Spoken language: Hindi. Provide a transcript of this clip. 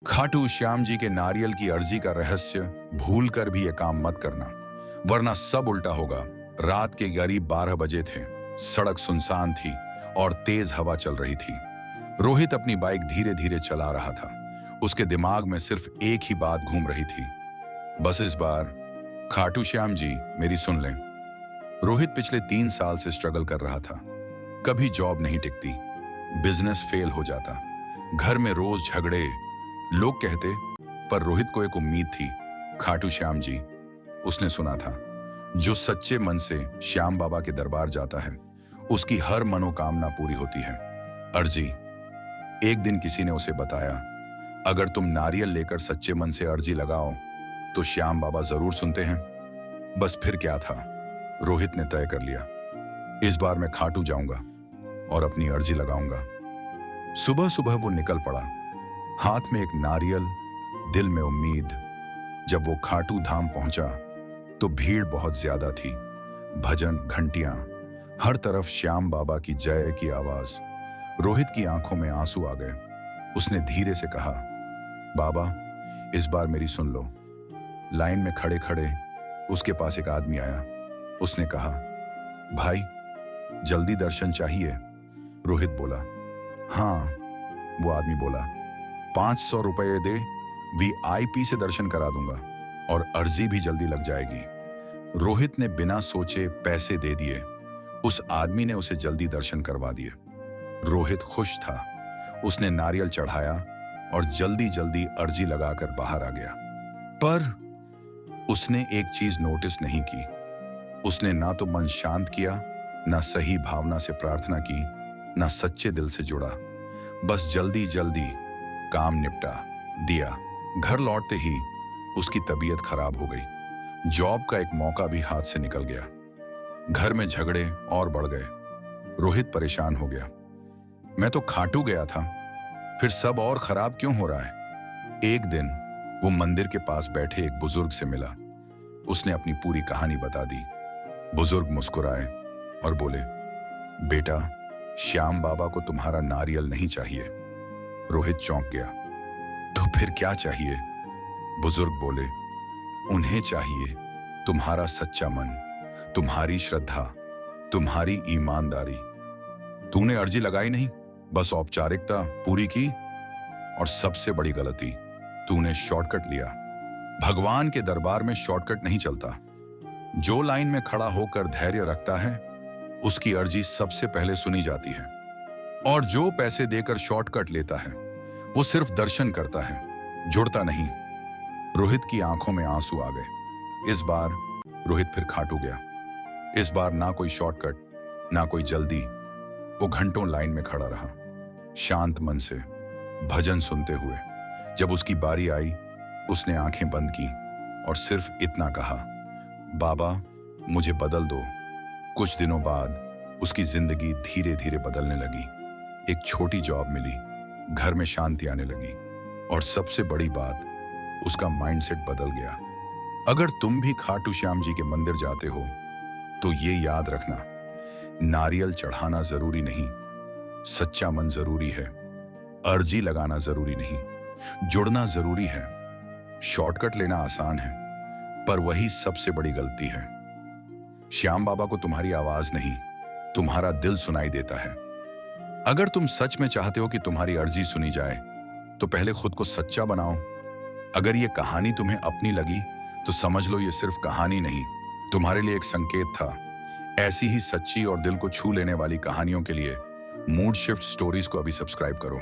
खाटू श्याम जी के नारियल की अर्जी का रहस्य भूल कर भी ये काम मत करना, वरना सब उल्टा होगा। रात के करीब 12 बजे थे। सड़क सुनसान थी और तेज हवा चल रही थी। रोहित अपनी बाइक धीरे धीरे चला रहा था। उसके दिमाग में सिर्फ एक ही बात घूम रही थी, बस इस बार खाटू श्याम जी मेरी सुन लें। रोहित पिछले 3 साल से स्ट्रगल कर रहा था। कभी जॉब नहीं टिकती, बिजनेस फेल हो जाता, घर में रोज झगड़े। लोग कहते, पर रोहित को एक उम्मीद थी, खाटू श्याम जी। उसने सुना था, जो सच्चे मन से श्याम बाबा के दरबार जाता है उसकी हर मनोकामना पूरी होती है। अर्जी। एक दिन किसी ने उसे बताया, अगर तुम नारियल लेकर सच्चे मन से अर्जी लगाओ तो श्याम बाबा जरूर सुनते हैं। बस फिर क्या था, रोहित ने तय कर लिया, इस बार मैं खाटू जाऊंगा और अपनी अर्जी लगाऊंगा। सुबह सुबह वो निकल पड़ा, हाथ में एक नारियल, दिल में उम्मीद। जब वो खाटू धाम पहुंचा तो भीड़ बहुत ज्यादा थी। भजन, घंटियां, हर तरफ श्याम बाबा की जय की आवाज। रोहित की आंखों में आंसू आ गए। उसने धीरे से कहा, बाबा इस बार मेरी सुन लो। लाइन में खड़े खड़े उसके पास एक आदमी आया। उसने कहा, भाई जल्दी दर्शन चाहिए। रोहित बोला, हाँ। वो आदमी बोला, 500 रुपये दे, VIP से दर्शन करा दूंगा और अर्जी भी जल्दी लग जाएगी। रोहित ने बिना सोचे पैसे दे दिए। उस आदमी ने उसे जल्दी दर्शन करवा दिए। रोहित खुश था। उसने नारियल चढ़ाया और जल्दी जल्दी अर्जी लगाकर बाहर आ गया। पर उसने एक चीज नोटिस नहीं की। उसने ना तो मन शांत किया, ना सही भावना से प्रार्थना की, ना सच्चे दिल से जुड़ा। बस जल्दी जल्दी काम निपटा दिया। घर लौटते ही उसकी तबीयत खराब हो गई। जॉब का एक मौका भी हाथ से निकल गया। घर में झगड़े और बढ़ गए। रोहित परेशान हो गया। मैं तो खाटू गया था, फिर सब और खराब क्यों हो रहा है? एक दिन वो मंदिर के पास बैठे एक बुजुर्ग से मिला। उसने अपनी पूरी कहानी बता दी। बुजुर्ग मुस्कुराए और बोले, बेटा श्याम बाबा को तुम्हारा नारियल नहीं चाहिए। रोहित चौंक गया। तो फिर क्या चाहिए? बुजुर्ग बोले, उन्हें चाहिए तुम्हारा सच्चा मन, तुम्हारी श्रद्धा, तुम्हारी ईमानदारी। तूने अर्जी लगाई नहीं, बस औपचारिकता पूरी की। और सबसे बड़ी गलती, तूने शॉर्टकट लिया। भगवान के दरबार में शॉर्टकट नहीं चलता। जो लाइन में खड़ा होकर धैर्य रखता है उसकी अर्जी सबसे पहले सुनी जाती है। और जो पैसे देकर शॉर्टकट लेता है वो सिर्फ दर्शन करता है, जुड़ता नहीं। रोहित की आंखों में आंसू आ गए। इस बार रोहित फिर खाटू गया। इस बार ना कोई शॉर्टकट, ना कोई जल्दी। वो घंटों लाइन में खड़ा रहा, शांत मन से, भजन सुनते हुए। जब उसकी बारी आई उसने आंखें बंद की और सिर्फ इतना कहा, बाबा मुझे बदल दो। कुछ दिनों बाद उसकी जिंदगी धीरे धीरे बदलने लगी। एक छोटी जॉब मिली, घर में शांति आने लगी और सबसे बड़ी बात, उसका माइंडसेट बदल गया। अगर तुम भी खाटू श्याम जी के मंदिर जाते हो तो ये याद रखना, नारियल चढ़ाना जरूरी नहीं, सच्चा मन जरूरी है। अर्जी लगाना जरूरी नहीं, जुड़ना जरूरी है। शॉर्टकट लेना आसान है, पर वही सबसे बड़ी गलती है। श्याम बाबा को तुम्हारी आवाज नहीं, तुम्हारा दिल सुनाई देता है। अगर तुम सच में चाहते हो कि तुम्हारी अर्जी सुनी जाए तो पहले खुद को सच्चा बनाओ। अगर ये कहानी तुम्हें अपनी लगी तो समझ लो ये सिर्फ कहानी नहीं, तुम्हारे लिए एक संकेत था। ऐसी ही सच्ची और दिल को छू लेने वाली कहानियों के लिए मूड शिफ्ट स्टोरीज को अभी सब्सक्राइब करो।